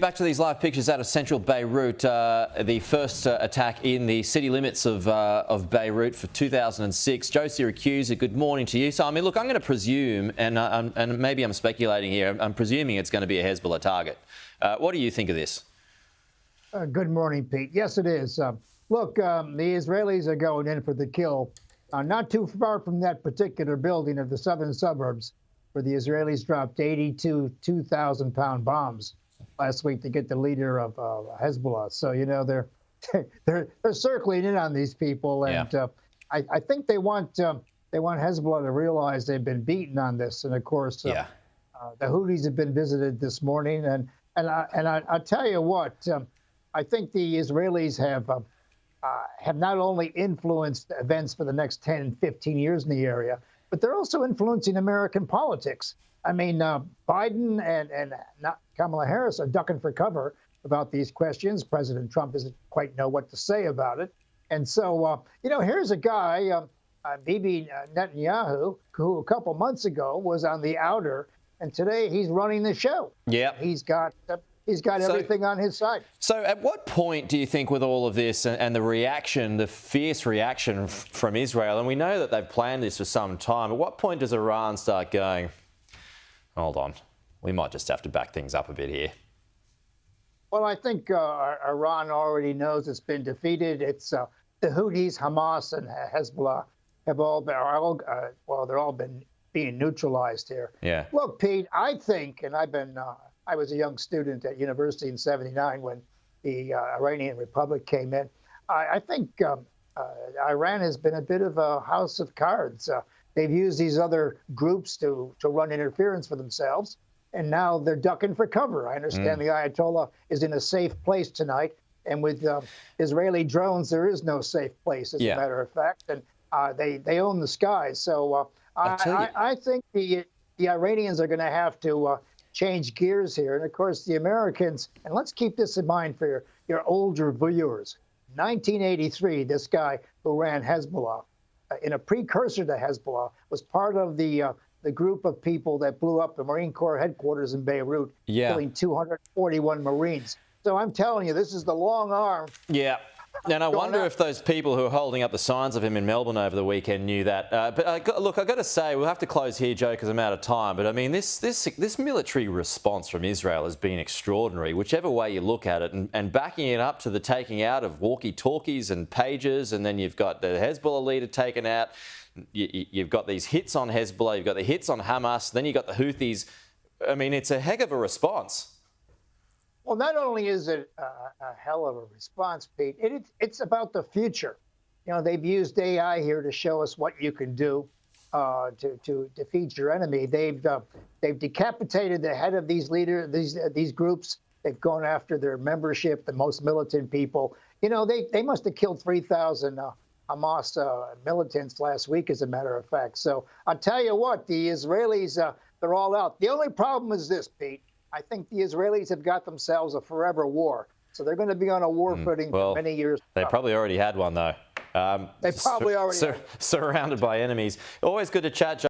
Back to these live pictures out of central Beirut, the first attack in the city limits of Beirut for 2006. Joe Siracusa, good morning to you. So, I mean, look, I'm going to presume, and maybe I'm speculating here, I'm presuming it's going to be a Hezbollah target. What do you think of this? Good morning, Pete. Yes, it is. Look, the Israelis are going in for the kill. Not too far from that particular building of the southern suburbs, where the Israelis dropped 82 2,000-pound bombs last week to get the leader of Hezbollah. So, you know, they're circling in on these people, and yeah. I think they want Hezbollah to realize they've been beaten on this. And of course, the Houthis have been visited this morning, and I tell you what, I think the Israelis have not only influenced events for the next 10, 15 years in the area, but they're also influencing American politics. I mean, Biden and not Kamala Harris are ducking for cover about these questions. President Trump doesn't quite know what to say about it. And so, you know, here's a guy, Bibi Netanyahu, who a couple months ago was on the outer, and today he's running the show. Yeah, he's got everything on his side. So at what point do you think, with all of this and the reaction, the fierce reaction from Israel, and we know that they've planned this for some time, at what point does Iran start going, hold on, we might just have to back things up a bit here? Well, I think Iran already knows it's been defeated. It's the Houthis, Hamas, and Hezbollah have they're all been being neutralized here. Yeah. Look, Pete, I think, and I was a young student at university in '79 when the Iranian Republic came in. I think Iran has been a bit of a house of cards. They've used these other groups to run interference for themselves, and now they're ducking for cover. I understand the Ayatollah is in a safe place tonight, and with Israeli drones, there is no safe place, as a matter of fact, and they own the skies. So I think the Iranians are going to have to change gears here. And of course, the Americans, and let's keep this in mind for your older viewers. 1983, this guy who ran Hezbollah, in a precursor to Hezbollah, was part of the group of people that blew up the Marine Corps headquarters in Beirut, killing 241 Marines. So I'm telling you, this is the long arm. Yeah. And I wonder if those people who are holding up the signs of him in Melbourne over the weekend knew that. But look, I've got to say, we'll have to close here, Joe, because I'm out of time. But I mean, this military response from Israel has been extraordinary, whichever way you look at it, and backing it up to the taking out of walkie-talkies and pagers, and then you've got the Hezbollah leader taken out. You've got these hits on Hezbollah, you've got the hits on Hamas, then you've got the Houthis. I mean, it's a heck of a response. Well, not only is it a hell of a response, Pete, it's about the future. You know, they've used AI here to show us what you can do to defeat your enemy. They've decapitated the head of these these groups. They've gone after their membership, the most militant people. You know, they must have killed 3,000 Hamas militants last week, as a matter of fact. So I'll tell you what, the Israelis, they're all out. The only problem is this, Pete. I think the Israelis have got themselves a forever war. So they're going to be on a war footing for many years. They probably already had one, though. They probably already surrounded by enemies. Always good to chat, Joe.